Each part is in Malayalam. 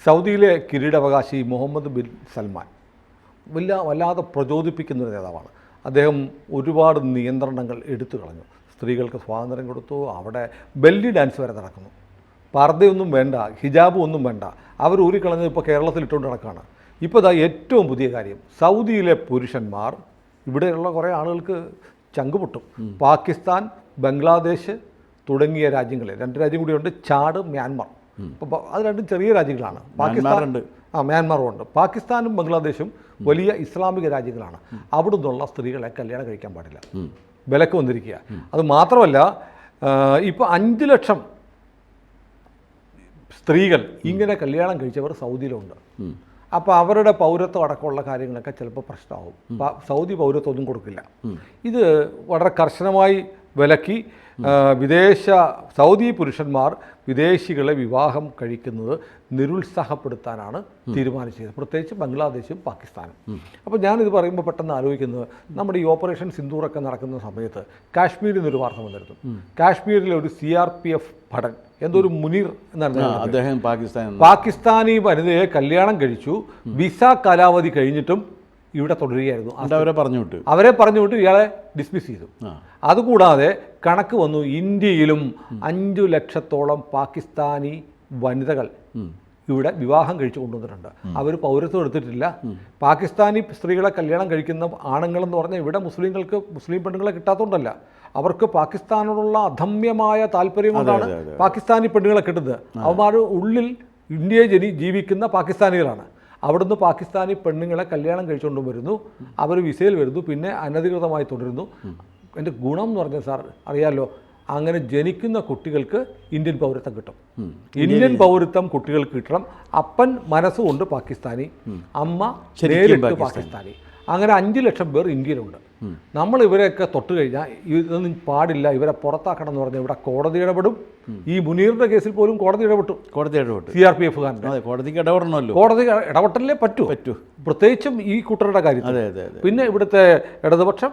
സൗദിയിലെ കിരീടാവകാശി മുഹമ്മദ് ബിൻ സൽമാൻ വല്ലാതെ പ്രചോദിപ്പിക്കുന്നൊരു നേതാവാണ്. അദ്ദേഹം ഒരുപാട് നിയന്ത്രണങ്ങൾ എടുത്തു കളഞ്ഞു. സ്ത്രീകൾക്ക് സ്വാതന്ത്ര്യം കൊടുത്തു. അവിടെ ബെല്ലി ഡാൻസ് വരെ നടക്കുന്നു. പർദ്ദയൊന്നും വേണ്ട, ഹിജാബും ഒന്നും വേണ്ട. അവർ ഊരിക്കളഞ്ഞത് ഇപ്പോൾ കേരളത്തിൽ ഇട്ടുകൊണ്ട് നടക്കുകയാണ്. ഇപ്പോൾ ഇതാ ഏറ്റവും പുതിയ കാര്യം, സൗദിയിലെ പുരുഷന്മാർ, ഇവിടെയുള്ള കുറേ ആളുകൾക്ക് ചങ്കുപൊട്ടും. പാകിസ്ഥാൻ, ബംഗ്ലാദേശ് തുടങ്ങിയ രാജ്യങ്ങളിൽ 2 രാജ്യം കൂടിയുണ്ട്, ചാഡ്, മ്യാൻമാർ. അപ്പോൾ അത് രണ്ടും ചെറിയ രാജ്യങ്ങളാണ്. പാകിസ്ഥാനുണ്ട്, മ്യാൻമാറും ഉണ്ട്. പാകിസ്ഥാനും ബംഗ്ലാദേശും വലിയ ഇസ്ലാമിക രാജ്യങ്ങളാണ്. അവിടെ നിന്നുള്ള സ്ത്രീകളെ കല്യാണം കഴിക്കാൻ പാടില്ല, വിലക്ക് വന്നിരിക്കുക. അത് മാത്രമല്ല, ഇപ്പോൾ 5 ലക്ഷം സ്ത്രീകൾ ഇങ്ങനെ കല്യാണം കഴിച്ചവർ സൗദിയിലുണ്ട്. അപ്പോൾ അവരുടെ പൗരത്വം അടക്കമുള്ള കാര്യങ്ങളൊക്കെ ചിലപ്പോൾ പ്രശ്നമാകും. സൗദി പൗരത്വം ഒന്നും കൊടുക്കില്ല. ഇത് വളരെ കർശനമായി വിലക്കി സൗദി പുരുഷന്മാർ വിദേശികളെ വിവാഹം കഴിക്കുന്നത് നിരുത്സാഹപ്പെടുത്താനാണ് തീരുമാനിച്ചത്, പ്രത്യേകിച്ച് ബംഗ്ലാദേശും പാകിസ്ഥാനും. അപ്പോൾ ഞാനിത് പറയുമ്പോൾ പെട്ടെന്ന് ആലോചിക്കുന്നത്, നമ്മുടെ ഈ ഓപ്പറേഷൻ സിന്ദൂറൊക്കെ നടക്കുന്ന സമയത്ത് കാശ്മീരിൽ നിന്നൊരു വാർത്ത വന്നിരുന്നു. കാശ്മീരിലെ ഒരു CRPF ഭടൻ, എന്തോ ഒരു മുനീർ എന്നാണ് അദ്ദേഹം, പാകിസ്ഥാനി വനിതയെ കല്യാണം കഴിച്ചു. വിസ കാലാവധി കഴിഞ്ഞിട്ടും ഇവിടെ തുടരുകയായിരുന്നു. അവരെ പറഞ്ഞു വിട്ടു, ഇയാളെ ഡിസ്മിസ് ചെയ്തു. അതുകൂടാതെ കണക്ക് വന്നു, ഇന്ത്യയിലും 5 ലക്ഷത്തോളം പാകിസ്ഥാനി വനിതകൾ ഇവിടെ വിവാഹം കഴിച്ചു കൊണ്ടുവന്നിട്ടുണ്ട്. അവർ പൗരത്വം എടുത്തിട്ടില്ല. പാകിസ്ഥാനി സ്ത്രീകളെ കല്യാണം കഴിക്കുന്ന ആണുങ്ങളെന്ന് പറഞ്ഞാൽ ഇവിടെ മുസ്ലിം പെണ്ണുങ്ങളെ കിട്ടാത്തതുകൊണ്ടല്ല, അവർക്ക് പാകിസ്ഥാനോടുള്ള അധമ്യമായ താല്പര്യം കൊണ്ടാണ് പാകിസ്ഥാനി പെണ്ണുങ്ങളെ കിട്ടുന്നത്. അവന്മാർ ഉള്ളിൽ ഇന്ത്യയെ ജീവിക്കുന്ന പാകിസ്ഥാനികളാണ്. അവിടുന്ന് പാകിസ്ഥാനി പെണ്ണുങ്ങളെ കല്യാണം കഴിച്ചുകൊണ്ട് വരുന്നു, അവർ വിസയിൽ വരുന്നു, പിന്നെ അനധികൃതമായി തുടരുന്നു. എൻ്റെ ഗുണം എന്ന് പറഞ്ഞാൽ സാർ അറിയാമല്ലോ, അങ്ങനെ ജനിക്കുന്ന കുട്ടികൾക്ക് ഇന്ത്യൻ പൗരത്വം കിട്ടും. ഇന്ത്യൻ പൗരത്വം കുട്ടികൾക്ക് കിട്ടണം. അപ്പൻ മനസ്സുകൊണ്ട് പാകിസ്ഥാനി, അമ്മ നേരിട്ട് പാകിസ്ഥാനി. അങ്ങനെ 5 ലക്ഷം പേർ ഇന്ത്യയിലുണ്ട്. നമ്മൾ ഇവരെയൊക്കെ തൊട്ട് കഴിഞ്ഞാൽ ഇതൊന്നും പാടില്ല, ഇവരെ പുറത്താക്കണം എന്ന് പറഞ്ഞാൽ ഇവിടെ കോടതി ഇടപെടും. ഈ മുനീറിന്റെ കേസിൽ പോലും കോടതി ഇടപെട്ടു. CRPF കോടതിക്ക് ഇടപെടണമല്ലോ. കോടതി ഇടപെട്ടല്ലേ പറ്റൂ, പ്രത്യേകിച്ചും ഈ കൂട്ടരുടെ കാര്യത്തിൽ. പിന്നെ ഇവിടുത്തെ ഇടതുപക്ഷം,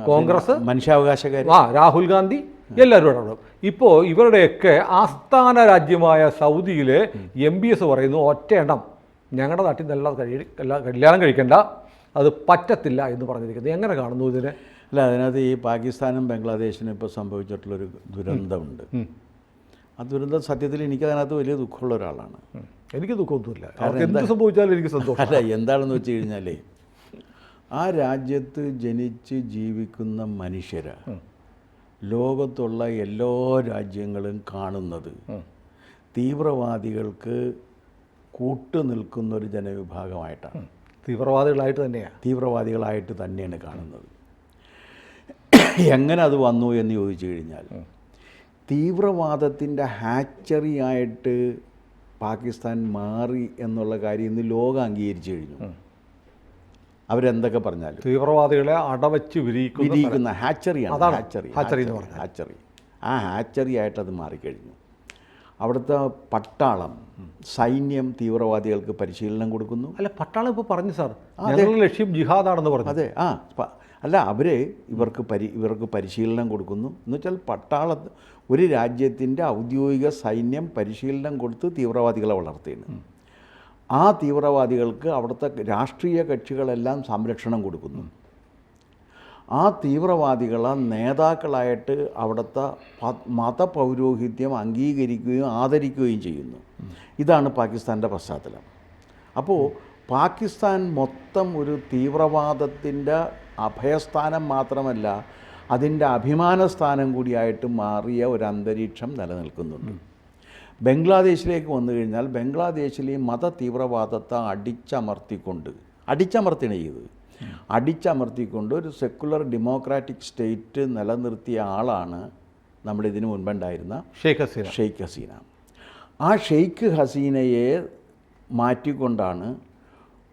കോൺഗ്രസ്, മനുഷ്യാവകാശക്കാർ, രാഹുൽ ഗാന്ധി, എല്ലാവരും ഇടപെടും. ഇപ്പോൾ ഇവരുടെയൊക്കെ ആസ്ഥാന രാജ്യമായ സൗദിയിലെ MBS പറയുന്നു, ഒറ്റ എണ്ണം ഞങ്ങളുടെ നാട്ടിൽ നിന്നല്ല കല്യാണം കഴിക്കേണ്ട, അത് പറ്റത്തില്ല എന്ന് പറഞ്ഞിരിക്കുന്നത്. എങ്ങനെ കാണുന്നു ഇതിനെ? അല്ല, അതിനകത്ത് ഈ പാകിസ്ഥാനും ബംഗ്ലാദേശിനും ഇപ്പോൾ സംഭവിച്ചിട്ടുള്ളൊരു ദുരന്തമുണ്ട്. ആ ദുരന്തം സത്യത്തിൽ എനിക്കതിനകത്ത് വലിയ ദുഃഖമുള്ള ഒരാളാണ്. എനിക്ക് ദുഃഖമൊന്നുമില്ല, എന്ത് സംഭവിച്ചാലും എനിക്ക് സന്തോഷം. അല്ല, എന്താണെന്ന് വെച്ച് കഴിഞ്ഞാലേ, ആ രാജ്യത്ത് ജനിച്ച് ജീവിക്കുന്ന മനുഷ്യരെ ലോകത്തുള്ള എല്ലാ രാജ്യങ്ങളും കാണുന്നത് തീവ്രവാദികൾക്ക് കൂട്ടുനിൽക്കുന്നൊരു ജനവിഭാഗമായിട്ടാണ്. തീവ്രവാദികളായിട്ട് തന്നെയാണ് കാണുന്നത്. എങ്ങനെ അത് വന്നു എന്ന് ചോദിച്ചു കഴിഞ്ഞാൽ, തീവ്രവാദത്തിൻ്റെ ഹാച്ചറിയായിട്ട് പാകിസ്ഥാൻ മാറി എന്നുള്ള കാര്യം ഇന്ന് ലോകം അംഗീകരിച്ചു കഴിഞ്ഞു. അവരെന്തൊക്കെ പറഞ്ഞാലും തീവ്രവാദികളെ അടവച്ച് വിരിയിക്കുന്ന ഹാച്ചറിയാണ്. ഹാച്ചറി ആ ഹാച്ചറി ആയിട്ട് അത് മാറിക്കഴിഞ്ഞു. അവിടുത്തെ പട്ടാളം, സൈന്യം തീവ്രവാദികൾക്ക് പരിശീലനം കൊടുക്കുന്നു. അല്ല, പട്ടാളം ഇപ്പോൾ പറഞ്ഞു സാർ, ലക്ഷ്യം ജിഹാദാണെന്ന് പറഞ്ഞു. അതെ, അല്ല, ഇവർക്ക് പരിശീലനം കൊടുക്കുന്നു. എന്നുവെച്ചാൽ ഒരു രാജ്യത്തിൻ്റെ ഔദ്യോഗിക സൈന്യം പരിശീലനം കൊടുത്ത് തീവ്രവാദികളെ വളർത്തുകയാണ്. ആ തീവ്രവാദികൾക്ക് അവിടുത്തെ രാഷ്ട്രീയ കക്ഷികളെല്ലാം സംരക്ഷണം കൊടുക്കുന്നു. ആ തീവ്രവാദികളെ നേതാക്കളായിട്ട് അവിടുത്തെ മതപൗരോഹിത്യം അംഗീകരിക്കുകയും ആദരിക്കുകയും ചെയ്യുന്നു. ഇതാണ് പാകിസ്ഥാൻ്റെ പശ്ചാത്തലം. അപ്പോൾ പാകിസ്ഥാൻ മൊത്തം ഒരു തീവ്രവാദത്തിൻ്റെ അഭയസ്ഥാനം മാത്രമല്ല, അതിൻ്റെ അഭിമാനസ്ഥാനം കൂടിയായിട്ട് മാറിയ ഒരു അന്തരീക്ഷം നിലനിൽക്കുന്നുണ്ട്. ബംഗ്ലാദേശിലേക്ക് വന്നു കഴിഞ്ഞാൽ, ബംഗ്ലാദേശിലെ മത തീവ്രവാദത്തെ അടിച്ചമർത്തിക്കൊണ്ട് ഒരു സെക്കുലർ ഡെമോക്രാറ്റിക് സ്റ്റേറ്റ് നിലനിർത്തിയ ആളാണ് നമ്മുടെ ഇതിനു മുൻപുണ്ടായിരുന്ന ഷെയ്ഖ് ഹസീന. ആ ഷെയ്ഖ് ഹസീനയെ മാറ്റിക്കൊണ്ടാണ്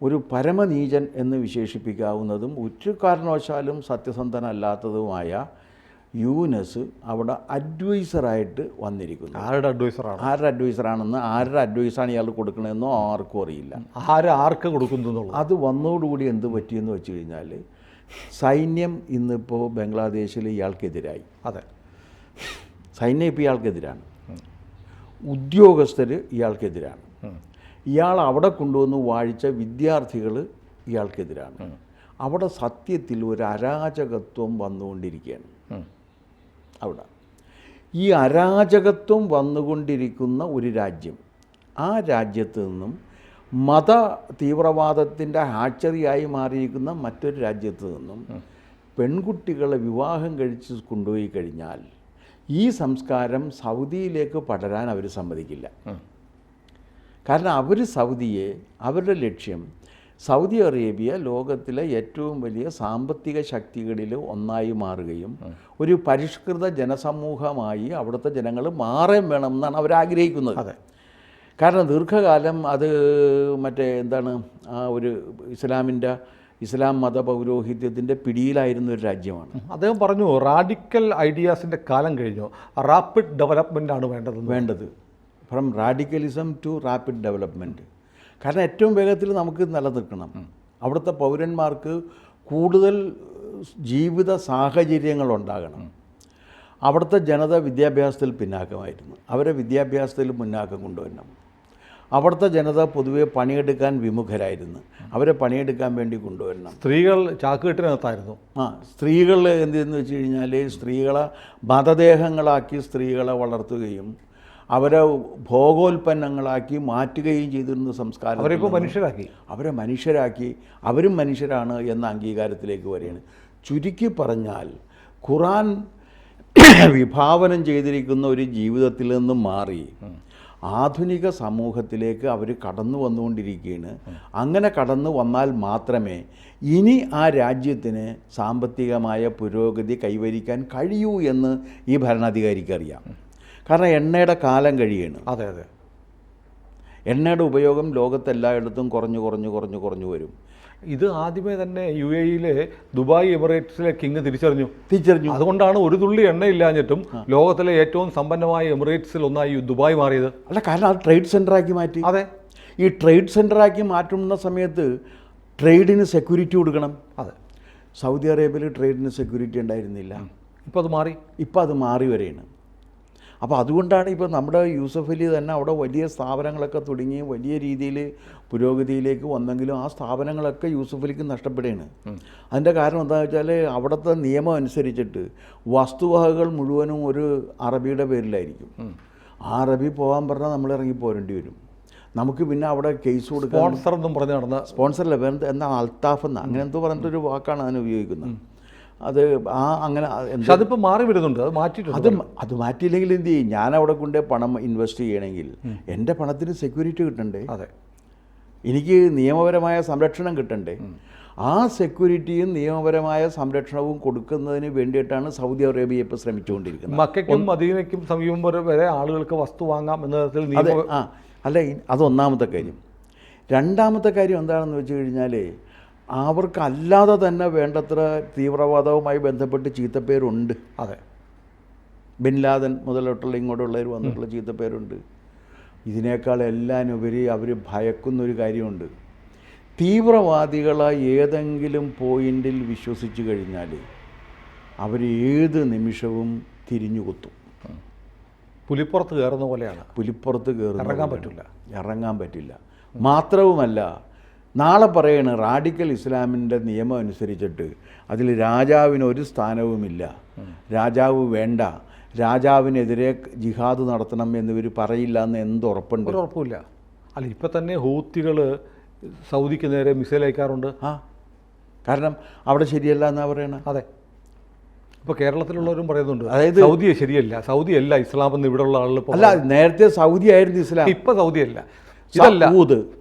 ഒരു പരമനീചൻ എന്ന് വിശേഷിപ്പിക്കാവുന്നതും ഒരു കാരണവശാലും സത്യസന്ധനല്ലാത്തതുമായ യൂനസ് അവിടെ അഡ്വൈസറായിട്ട് വന്നിരിക്കുന്നു. ആരുടെ അഡ്വൈസറാണെന്ന്, ആരുടെ അഡ്വൈസാണ് ഇയാൾ കൊടുക്കണമെന്നോ ആർക്കും അറിയില്ല. ആർക്ക് കൊടുക്കുന്നു അത് വന്നതോടുകൂടി എന്ത് പറ്റിയെന്ന് വെച്ച് കഴിഞ്ഞാൽ, സൈന്യം ഇന്നിപ്പോൾ ബംഗ്ലാദേശിൽ ഇയാൾക്കെതിരായി. അതെ, സൈന്യം ഇപ്പോൾ ഇയാൾക്കെതിരാണ്, ഉദ്യോഗസ്ഥർ ഇയാൾക്കെതിരാണ്. ഇയാൾ അവിടെ കൊണ്ടുവന്ന് വാഴിച്ച വിദ്യാർത്ഥികൾ ഇയാൾക്കെതിരാണ്. അവിടെ സത്യത്തിൽ ഒരു അരാജകത്വം വന്നുകൊണ്ടിരിക്കുകയാണ്. അവിടെ ഈ അരാജകത്വം വന്നുകൊണ്ടിരിക്കുന്ന ഒരു രാജ്യം, ആ രാജ്യത്ത് നിന്നും മത തീവ്രവാദത്തിൻ്റെ ഹാച്ചറിയായി മാറിയിരിക്കുന്ന മറ്റൊരു രാജ്യത്ത് നിന്നും പെൺകുട്ടികളെ വിവാഹം കഴിച്ച് കൊണ്ടുപോയി കഴിഞ്ഞാൽ ഈ സംസ്കാരം സൗദിയിലേക്ക് പടരാൻ അവർ സമ്മതിക്കില്ല. കാരണം അവർ സൗദിയെ, അവരുടെ ലക്ഷ്യം സൗദി അറേബ്യ ലോകത്തിലെ ഏറ്റവും വലിയ സാമ്പത്തിക ശക്തികളിൽ ഒന്നായി മാറുകയും ഒരു പരിഷ്കൃത ജനസമൂഹമായി അവിടുത്തെ ജനങ്ങൾ മാറാൻ വേണമെന്നാണ് അവരാഗ്രഹിക്കുന്നത്. അതെ. കാരണം ദീർഘകാലം അത് എന്താണ് ആ ഒരു ഇസ്ലാം മത പൗരോഹിത്യത്തിൻ്റെ പിടിയിലായിരുന്ന ഒരു രാജ്യമാണ്. അദ്ദേഹം പറഞ്ഞു റാഡിക്കൽ ഐഡിയാസിൻ്റെ കാലം കഴിഞ്ഞു, റാപ്പിഡ് ഡെവലപ്മെൻ്റ് ആണ് വേണ്ടത്. From radicalism to rapid development. കാരണം ഏറ്റവും വേഗത്തിൽ നമുക്ക് നിലനിൽക്കണം. അവിടുത്തെ പൗരന്മാർക്ക് കൂടുതൽ ജീവിത സാഹചര്യങ്ങളുണ്ടാകണം. അവിടുത്തെ ജനത വിദ്യാഭ്യാസത്തിൽ പിന്നാക്കമായിരുന്നു, അവരെ വിദ്യാഭ്യാസത്തിൽ മുന്നാക്കം കൊണ്ടുവരണം. അവിടുത്തെ ജനത പൊതുവെ പണിയെടുക്കാൻ വിമുഖരായിരുന്നു, അവരെ പണിയെടുക്കാൻ വേണ്ടി കൊണ്ടുവരണം. സ്ത്രീകൾ ചാക്കുകെട്ടിനകത്തായിരുന്നു. സ്ത്രീകൾ എന്തെന്ന് വെച്ച് കഴിഞ്ഞാൽ സ്ത്രീകളെ മതദേഹങ്ങളാക്കി സ്ത്രീകളെ വളർത്തുകയും അവരെ ഭോഗോൽപ്പന്നങ്ങളാക്കി മാറ്റുകയും ചെയ്തിരുന്ന സംസ്കാരം. അവരെ മനുഷ്യരാക്കി അവരും മനുഷ്യരാണ് എന്ന അംഗീകാരത്തിലേക്ക് വരികയാണ്. ചുരുക്കി പറഞ്ഞാൽ ഖുർആൻ വിഭാവനം ചെയ്തിരിക്കുന്ന ഒരു ജീവിതത്തിൽ നിന്നും മാറി ആധുനിക സമൂഹത്തിലേക്ക് അവർ കടന്നു വന്നുകൊണ്ടിരിക്കുകയാണ്. അങ്ങനെ കടന്നു വന്നാൽ മാത്രമേ ഇനി ആ രാജ്യത്തിന് സാമ്പത്തികമായ പുരോഗതി കൈവരിക്കാൻ കഴിയൂ എന്ന് ഈ ഭരണാധികാരിക്ക് അറിയാം. കാരണം എണ്ണയുടെ കാലം കഴിയുകയാണ്. അതെ. എണ്ണയുടെ ഉപയോഗം ലോകത്തെല്ലായിടത്തും കുറഞ്ഞു വരും. ഇത് ആദ്യമേ തന്നെ UAE ദുബായ് എമിറേറ്റ്സിലെ കിങ് തിരിച്ചറിഞ്ഞു. അതുകൊണ്ടാണ് ഒരു തുള്ളി എണ്ണയില്ലാഞ്ഞിട്ടും ലോകത്തിലെ ഏറ്റവും സമ്പന്നമായ എമിറേറ്റ്സിൽ ഒന്നായി ദുബായ് മാറിയത്. അല്ല, കാരണം അത് ട്രേഡ് സെൻ്ററാക്കി മാറ്റി. അതെ. ഈ ട്രേഡ് സെൻ്ററാക്കി മാറ്റുന്ന സമയത്ത് ട്രേഡിന് സെക്യൂരിറ്റി കൊടുക്കണം. അതെ. സൗദി അറേബ്യയിൽ ട്രേഡിന് സെക്യൂരിറ്റി ഉണ്ടായിരുന്നില്ല. ഇപ്പോൾ അത് മാറി വരെയാണ്. അപ്പോൾ അതുകൊണ്ടാണ് ഇപ്പോൾ നമ്മുടെ യൂസഫ് അലി തന്നെ അവിടെ വലിയ സ്ഥാപനങ്ങളൊക്കെ തുടങ്ങി വലിയ രീതിയിൽ പുരോഗതിയിലേക്ക് വന്നെങ്കിലും ആ സ്ഥാപനങ്ങളൊക്കെ യൂസഫ് അലിക്ക് നഷ്ടപ്പെടുകയാണ്. അതിൻ്റെ കാരണം എന്താണെന്ന് വെച്ചാൽ അവിടുത്തെ നിയമം അനുസരിച്ചിട്ട് വസ്തുവകകൾ മുഴുവനും ഒരു അറബിയുടെ പേരിലായിരിക്കും. ആ അറബി പോകാൻ പറഞ്ഞാൽ നമ്മൾ ഇറങ്ങി പോരേണ്ടി വരും. നമുക്ക് പിന്നെ അവിടെ കേസ് കൊടുക്കാൻ സ്പോൺസർ എന്നും പറഞ്ഞ് നടന്ന സ്പോൺസറല്ല, വേറെ എന്താ അൽത്താഫ് എന്ന അങ്ങനെ എന്തോ പറഞ്ഞിട്ടൊരു വാക്കാണ് അതിന് ഉപയോഗിക്കുന്നത്. അത് അങ്ങനെ അതിപ്പോൾ മാറി വരുന്നുണ്ട്, അത് മാറ്റിയിട്ടുണ്ട്. അത് മാറ്റിയില്ലെങ്കിൽ എന്ത് ചെയ്യും? ഞാൻ അവിടെ കൊണ്ട് പണം ഇൻവെസ്റ്റ് ചെയ്യണമെങ്കിൽ എൻ്റെ പണത്തിന് സെക്യൂരിറ്റി കിട്ടണ്ടേ? അതെ. എനിക്ക് നിയമപരമായ സംരക്ഷണം കിട്ടണ്ടേ? ആ സെക്യൂരിറ്റിയും നിയമപരമായ സംരക്ഷണവും കൊടുക്കുന്നതിന് വേണ്ടിയിട്ടാണ് സൗദി അറേബ്യ ഇപ്പോൾ ശ്രമിച്ചുകൊണ്ടിരിക്കുന്നത്. മക്കയ്ക്കും മദീനയ്ക്കും സമീപം വരെ ആളുകൾക്ക് വസ്തു വാങ്ങാം എന്ന തരത്തിൽ. അതെ. അല്ല, അതൊന്നാമത്തെ കാര്യം. രണ്ടാമത്തെ കാര്യം എന്താണെന്ന് വെച്ച് കഴിഞ്ഞാൽ അവർക്കല്ലാതെ തന്നെ വേണ്ടത്ര തീവ്രവാദവുമായി ബന്ധപ്പെട്ട് ചീത്തപ്പേരുണ്ട്. അതെ. ബിൻ ലാദൻ മുതലോട്ടുള്ള ഇങ്ങോട്ടുള്ളവർ വന്നിട്ടുള്ള ചീത്തപ്പേരുണ്ട്. ഇതിനേക്കാൾ എല്ലാനുപരി അവർ ഭയക്കുന്നൊരു കാര്യമുണ്ട്. തീവ്രവാദികളെ ഏതെങ്കിലും പോയിന്റിൽ വിശ്വസിച്ച് കഴിഞ്ഞാൽ അവർ ഏത് നിമിഷവും തിരിഞ്ഞു കുത്തും. പുലിപ്പുറത്ത് കയറുന്ന പോലെയാണ്. പുലിപ്പുറത്ത് ഇറങ്ങാൻ പറ്റില്ല. മാത്രവുമല്ല, നാളെ പറയണ റാഡിക്കൽ ഇസ്ലാമിൻ്റെ നിയമം അനുസരിച്ചിട്ട് അതിൽ രാജാവിന് ഒരു സ്ഥാനവുമില്ല, രാജാവ് വേണ്ട, രാജാവിനെതിരെ ജിഹാദ് നടത്തണം എന്നിവർ പറയില്ല എന്ന് എന്ത് ഉറപ്പുണ്ട്? ഉറപ്പില്ല. അല്ല, ഇപ്പം തന്നെ ഹൂത്തികൾ സൗദിക്ക് നേരെ മിസൈൽ അയക്കാറുണ്ട്. കാരണം അവിടെ ശരിയല്ല എന്നാ പറയണത്. അതെ. ഇപ്പോൾ കേരളത്തിലുള്ളവരും പറയുന്നുണ്ട്, അതായത് സൗദിയെ ശരിയല്ല, സൗദിയല്ല ഇസ്ലാം എന്ന് ഇവിടെയുള്ള ആളുകൾ. അല്ല, നേരത്തെ സൗദി ആയിരുന്നു ഇസ്ലാം, ഇപ്പം സൗദിയല്ല. ഇതല്ല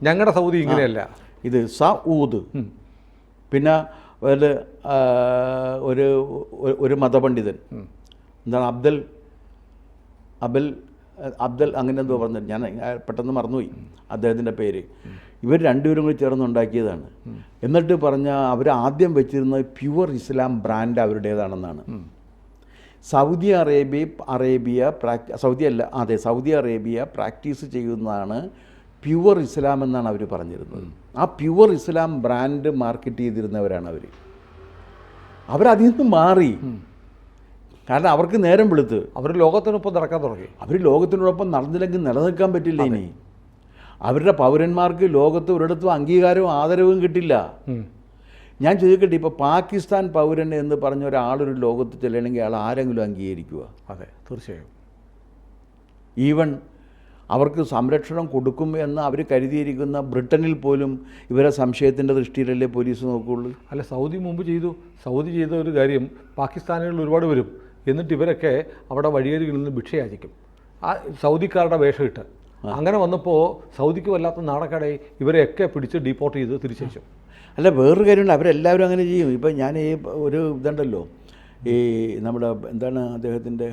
ഞങ്ങളുടെ സൗദി ഇങ്ങനെയല്ല, ഇത് സഊദ്. പിന്നെ ഒരു മതപണ്ഡിതൻ എന്താണ് അബ്ദൽ അങ്ങനെ എന്തോ പറഞ്ഞത്, ഞാൻ പെട്ടെന്ന് മറന്നുപോയി അദ്ദേഹത്തിൻ്റെ പേര്. ഇവർ രണ്ടുപേരും കൂടി ചേർന്നുണ്ടാക്കിയതാണ്. എന്നിട്ട് പറഞ്ഞാൽ അവർ ആദ്യം വെച്ചിരുന്നത് പ്യുവർ ഇസ്ലാം ബ്രാൻഡ് അവരുടേതാണെന്നാണ്. സൗദി അറേബ്യ പ്രാക്ടീസ് ചെയ്യുന്നതാണ് പ്യുവർ ഇസ്ലാം എന്നാണ് അവർ പറഞ്ഞിരുന്നത്. ആ പ്യുവർ ഇസ്ലാം ബ്രാൻഡ് മാർക്കറ്റ് ചെയ്തിരുന്നവരാണ് അവരതിൽ നിന്ന് മാറി. കാരണം അവർക്ക് നേരം വെളുത്ത് അവർ ലോകത്തിനൊപ്പം നടക്കാൻ തുടങ്ങി. അവർ ലോകത്തിനോടൊപ്പം നടന്നില്ലെങ്കിൽ നിലനിൽക്കാൻ പറ്റില്ല. ഇനി അവരുടെ പൗരന്മാർക്ക് ലോകത്ത് ഒരിടത്തും അംഗീകാരവും ആദരവും കിട്ടില്ല. ഞാൻ ചോദിക്കട്ടെ, ഇപ്പോൾ പാകിസ്ഥാൻ പൗരൻ എന്ന് പറഞ്ഞ ഒരാളൊരു ലോകത്ത് ചെല്ലണമെങ്കിൽ അയാൾ ആരെങ്കിലും അംഗീകരിക്കുക? അതെ, തീർച്ചയായും. ഈവൻ അവർക്ക് സംരക്ഷണം കൊടുക്കും എന്ന് അവർ കരുതിയിരിക്കുന്ന ബ്രിട്ടനിൽ പോലും ഇവരെ സംശയത്തിൻ്റെ ദൃഷ്ടിയിലല്ലേ പോലീസ് നോക്കുകയുള്ളൂ? അല്ല, സൗദി മുമ്പ് ചെയ്തു. സൗദി ചെയ്ത ഒരു കാര്യം, പാകിസ്ഥാനികളിൽ ഒരുപാട് വരും, എന്നിട്ട് ഇവരൊക്കെ അവിടെ വഴിയരികളിൽ നിന്ന് ഭിക്ഷയാചിക്കും, ആ സൗദിക്കാരുടെ വേഷമിട്ട്. അങ്ങനെ വന്നപ്പോൾ സൗദിക്ക് വല്ലാത്ത നാണക്കേടായി, ഇവരെയൊക്കെ പിടിച്ച് ഡീപ്പോർട്ട് ചെയ്ത് തിരിച്ചയച്ചു. അല്ല, വേറൊരു കാര്യമുണ്ട്, അവരെല്ലാവരും അങ്ങനെ ചെയ്യും. ഇപ്പം ഞാൻ ഈ ഒരു ഇതുണ്ടല്ലോ, ഈ നമ്മുടെ എന്താണ് അദ്ദേഹത്തിൻ്റെ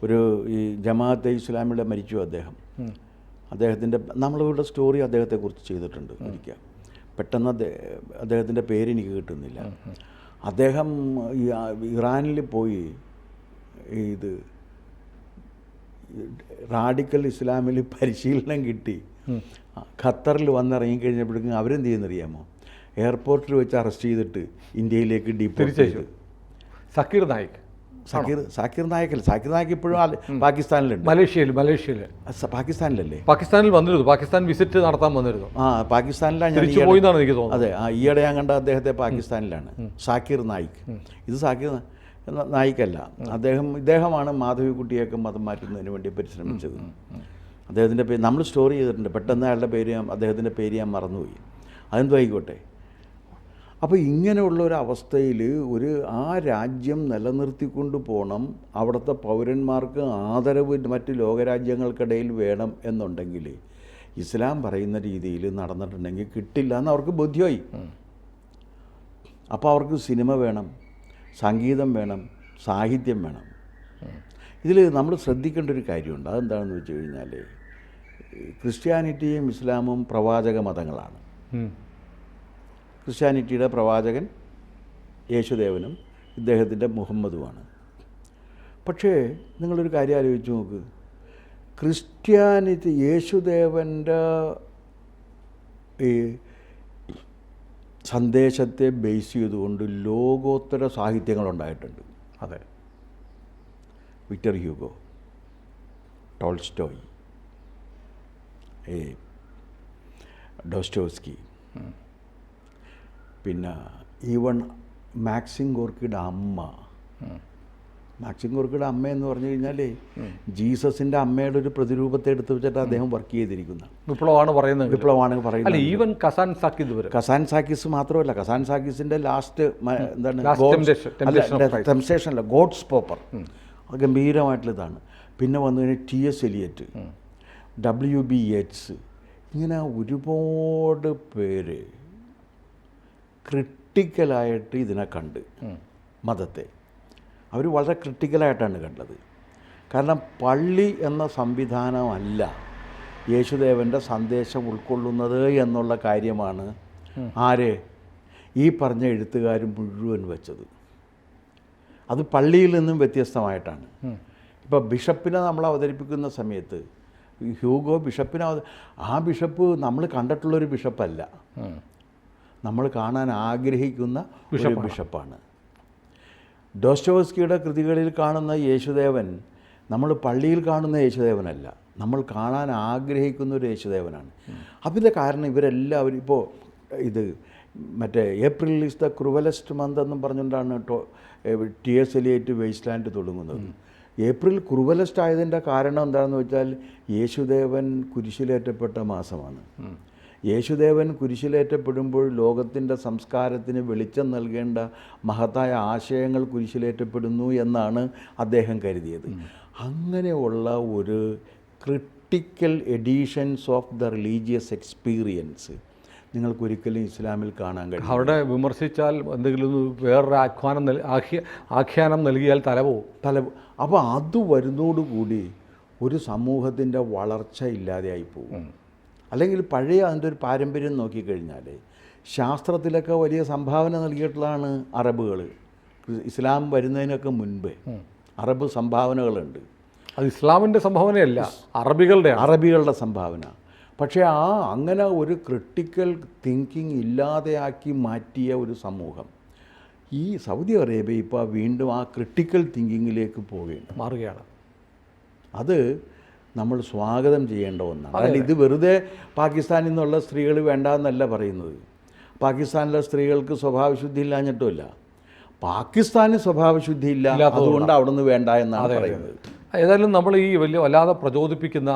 ഒരു ഈ ജമാഅത്തെ ഇസ്ലാമിയുടെ മരിച്ചു അദ്ദേഹത്തിൻ്റെ നമ്മളിവിടെ സ്റ്റോറി അദ്ദേഹത്തെക്കുറിച്ച് ചെയ്തിട്ടുണ്ട് ഒരിക്കൽ. പെട്ടെന്ന് അദ്ദേഹത്തിൻ്റെ പേരെനിക്ക് കിട്ടുന്നില്ല. അദ്ദേഹം ഇറാനിൽ പോയി ഇത് റാഡിക്കൽ ഇസ്ലാമിൽ പരിശീലനം കിട്ടി ഖത്തറിൽ വന്നിറങ്ങിക്കഴിഞ്ഞപ്പോഴേക്കും അവരെന്ത് ചെയ്യുന്നറിയാമോ? എയർപോർട്ടിൽ വെച്ച് അറസ്റ്റ് ചെയ്തിട്ട് ഇന്ത്യയിലേക്ക് ഡീപ്പോർട്ട് ചെയ്തു. സക്കീർ നായിക് ഇപ്പോഴും പാകിസ്ഥാനിലുണ്ട്. മലേഷ്യയിൽ പാകിസ്ഥാനിലല്ലേ? പാകിസ്ഥാനിൽ വന്നിരുന്നു, പാകിസ്ഥാൻ വിസിറ്റ് നടത്താൻ വന്നിരുന്നു. പാകിസ്ഥാനിലാണ് തിരിച്ചു പോയി എന്നാണ് എനിക്ക് തോന്നുന്നത്. അതെ, ഈയിടെ ഞാൻ കണ്ട അദ്ദേഹത്തെ പാകിസ്ഥാനിലാണ്. സാക്കിർ നായിക്. ഇത് സാക്കിർ നായിക്കല്ല, ഇദ്ദേഹമാണ് മാധവിക്കുട്ടിയൊക്കെ മതം മാറ്റുന്നതിന് വേണ്ടി പരിശ്രമിച്ചത്. അദ്ദേഹത്തിൻ്റെ പേര് നമ്മൾ സ്റ്റോറി ചെയ്തിട്ടുണ്ട്. പെട്ടെന്ന് അയാളുടെ പേര് അദ്ദേഹത്തിൻ്റെ പേര് ഞാൻ മറന്നുപോയി. അതെന്തോ ആയിക്കോട്ടെ. അപ്പോൾ ഇങ്ങനെയുള്ള ഒരു അവസ്ഥയിൽ ആ രാജ്യം നിലനിർത്തിക്കൊണ്ട് പോകണം, അവിടുത്തെ പൗരന്മാർക്ക് ആദരവ് മറ്റ് ലോകരാജ്യങ്ങൾക്കിടയിൽ വേണം എന്നുണ്ടെങ്കിൽ ഇസ്ലാം പറയുന്ന രീതിയിൽ നടന്നിട്ടുണ്ടെങ്കിൽ കിട്ടില്ല എന്ന് അവർക്ക് ബോധ്യമായി. അപ്പോൾ അവർക്ക് സിനിമ വേണം, സംഗീതം വേണം, സാഹിത്യം വേണം. ഇതിൽ നമ്മൾ ശ്രദ്ധിക്കേണ്ട ഒരു കാര്യമുണ്ട്. അതെന്താണെന്ന് വെച്ച് കഴിഞ്ഞാൽ ക്രിസ്ത്യാനിറ്റിയും ഇസ്ലാമും പ്രവാചക മതങ്ങളാണ്. ക്രിസ്ത്യാനിറ്റിയുടെ പ്രവാചകൻ യേശുദേവനും ഇദ്ദേഹത്തിൻ്റെ മുഹമ്മദുമാണ്. പക്ഷേ നിങ്ങളൊരു കാര്യം ആലോചിച്ച് നോക്ക്, ക്രിസ്ത്യാനിറ്റി യേശുദേവൻ്റെ ഈ സന്ദേശത്തെ ബേസ് ചെയ്തുകൊണ്ട് ലോകോത്തര സാഹിത്യങ്ങളുണ്ടായിട്ടുണ്ട്. അതെ, വിക്ടർ ഹ്യൂഗോ, ടോൾസ്റ്റോയ്, ഡോസ്റ്റോവ്സ്കി, പിന്നെ ഈവൺ മാക്സിം ഗോർക്കിയുടെ അമ്മ. മാക്സിം ഗോർക്കിയുടെ അമ്മ എന്ന് പറഞ്ഞു കഴിഞ്ഞാൽ ജീസസിൻ്റെ അമ്മയുടെ ഒരു പ്രതിരൂപത്തെ എടുത്ത് വെച്ചിട്ട് അദ്ദേഹം വർക്ക് ചെയ്തിരിക്കുന്ന വിപ്ലവമാണ് പറയുന്നത്. ഈവൻ കസാൻ സാക്കിസ് മാത്രമല്ല, കസാൻ സാക്കിസിൻ്റെ ലാസ്റ്റ് ടെംപ്റ്റേഷനല്ല, ഗോഡ്സ് പോപ്പർ, ഗംഭീരമായിട്ടുള്ളതാണ്. പിന്നെ വന്നു കഴിഞ്ഞാൽ TS എലിയറ്റ്, WB യേറ്റ്സ്, ഇങ്ങനെ ഒരുപാട് പേര് ക്രിട്ടിക്കലായിട്ട് ഇതിനെ കണ്ട് മതത്തെ അവർ വളരെ ക്രിട്ടിക്കലായിട്ടാണ് കണ്ടത്. കാരണം പള്ളി എന്ന സംവിധാനമല്ല യേശുദേവൻ്റെ സന്ദേശം ഉൾക്കൊള്ളുന്നത് എന്നുള്ള കാര്യമാണ് ഈ പറഞ്ഞ എഴുത്തുകാർ മുഴുവൻ വെച്ചത്. അത് പള്ളിയിൽ നിന്നും വ്യത്യസ്തമായിട്ടാണ്. ഇപ്പോൾ ബിഷപ്പിനെ നമ്മൾ അവതരിപ്പിക്കുന്ന സമയത്ത് ഹ്യൂഗോ ബിഷപ്പിനെ ആ ബിഷപ്പ് നമ്മൾ കണ്ടിട്ടുള്ളൊരു ബിഷപ്പല്ല, നമ്മൾ കാണാൻ ആഗ്രഹിക്കുന്ന ഒരു ബിഷപ്പാണ്. ഡോസ്റ്റോവസ്കിയുടെ കൃതികളിൽ കാണുന്ന യേശുദേവൻ നമ്മൾ പള്ളിയിൽ കാണുന്ന യേശുദേവനല്ല, നമ്മൾ കാണാൻ ആഗ്രഹിക്കുന്ന ഒരു യേശുദേവനാണ്. അതിൻ്റെ കാരണം ഇവരെല്ലാവരും ഇപ്പോൾ ഇത് മറ്റേ April is the cruellest month എന്നും പറഞ്ഞുകൊണ്ടാണ് TS എലിയറ്റ് വേസ്റ്റ്ലാൻഡ് തുടങ്ങുന്നത്. ഏപ്രിൽ ക്രൂവലസ്റ്റ് ആയതിൻ്റെ കാരണം എന്താണെന്ന് വെച്ചാൽ യേശുദേവൻ കുരിശിലേറ്റപ്പെട്ട മാസമാണ്. യേശുദേവൻ കുരിശിലേറ്റപ്പെടുമ്പോൾ ലോകത്തിൻ്റെ സംസ്കാരത്തിന് വെളിച്ചം നൽകേണ്ട മഹത്തായ ആശയങ്ങൾ കുരിശിലേറ്റപ്പെടുന്നു എന്നാണ് അദ്ദേഹം കരുതിയത്. അങ്ങനെയുള്ള ഒരു critical editions of the religious experience നിങ്ങൾക്കൊരിക്കലും ഇസ്ലാമിൽ കാണാൻ കഴിയും. അവിടെ വിമർശിച്ചാൽ എന്തെങ്കിലും വേറൊരു ആഖ്യാനം നൽകിയാൽ തലപോവും. അപ്പോൾ അത് വരുന്നതോടുകൂടി ഒരു സമൂഹത്തിൻ്റെ വളർച്ച ഇല്ലാതെയായി പോകും. അല്ലെങ്കിൽ പഴയ അതിൻ്റെ ഒരു പാരമ്പര്യം നോക്കിക്കഴിഞ്ഞാൽ ശാസ്ത്രത്തിലൊക്കെ വലിയ സംഭാവന നൽകിയിട്ടുള്ളതാണ് അറബുകൾ. ഇസ്ലാം വരുന്നതിനൊക്കെ മുൻപേ അറബ് സംഭാവനകളുണ്ട്. അത് ഇസ്ലാമിൻ്റെ സംഭാവനയല്ല, അറബികളുടെ സംഭാവന. പക്ഷേ അങ്ങനെ ഒരു ക്രിട്ടിക്കൽ തിങ്കിങ് ഇല്ലാതെയാക്കി മാറ്റിയ ഒരു സമൂഹം ഈ സൗദി അറേബ്യ ഇപ്പോൾ വീണ്ടും ആ ക്രിട്ടിക്കൽ തിങ്കിങ്ങിലേക്ക് മാറുകയാണ്. അത് നമ്മൾ സ്വാഗതം ചെയ്യേണ്ട ഒന്നാണ്. അല്ല, ഇത് വെറുതെ പാകിസ്ഥാനിൽ നിന്നുള്ള സ്ത്രീകൾ വേണ്ട എന്നല്ല പറയുന്നത്. പാകിസ്ഥാനിലെ സ്ത്രീകൾക്ക് സ്വഭാവശുദ്ധി ഇല്ലാഞ്ഞിട്ടുമല്ല, പാകിസ്ഥാന് സ്വഭാവശുദ്ധി ഇല്ല, അതുകൊണ്ട് അവിടെ നിന്ന് വേണ്ട എന്നാണ് പറയുന്നത്. ഏതായാലും നമ്മൾ ഈ വല്ലാതെ പ്രചോദിപ്പിക്കുന്ന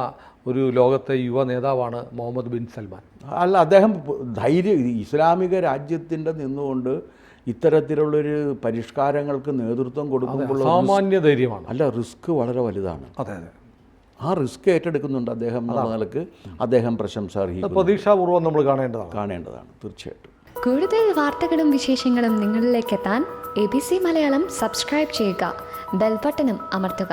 ഒരു ലോകത്തെ യുവ നേതാവാണ് മുഹമ്മദ് ബിൻ സൽമാൻ. അല്ല, അദ്ദേഹം ഇസ്ലാമിക രാജ്യത്തിൻ്റെ നിന്നുകൊണ്ട് ഇത്തരത്തിലുള്ളൊരു പരിഷ്കാരങ്ങൾക്ക് നേതൃത്വം കൊടുക്കുമ്പോൾ സാമാന്യ ധൈര്യമാണ്. അല്ല, റിസ്ക് വളരെ വലുതാണ്. അതെ അതെ, ആ റിസ്ക് ഏറ്റെടുക്കുന്നുണ്ട് അദ്ദേഹം എന്ന നിലക്ക് അദ്ദേഹം പ്രശംസ അർഹിക്കുന്നു. പ്രതീക്ഷാപൂർവ്വം നമ്മൾ കാണേണ്ടതാണ് തീർച്ചയായിട്ടും. കൂടുതൽ വാർത്തകളും വിശേഷങ്ങളും നിങ്ങളിലേക്ക് എത്താൻ ABC മലയാളം സബ്സ്ക്രൈബ് ചെയ്യുക, ബെൽബട്ടനും അമർത്തുക.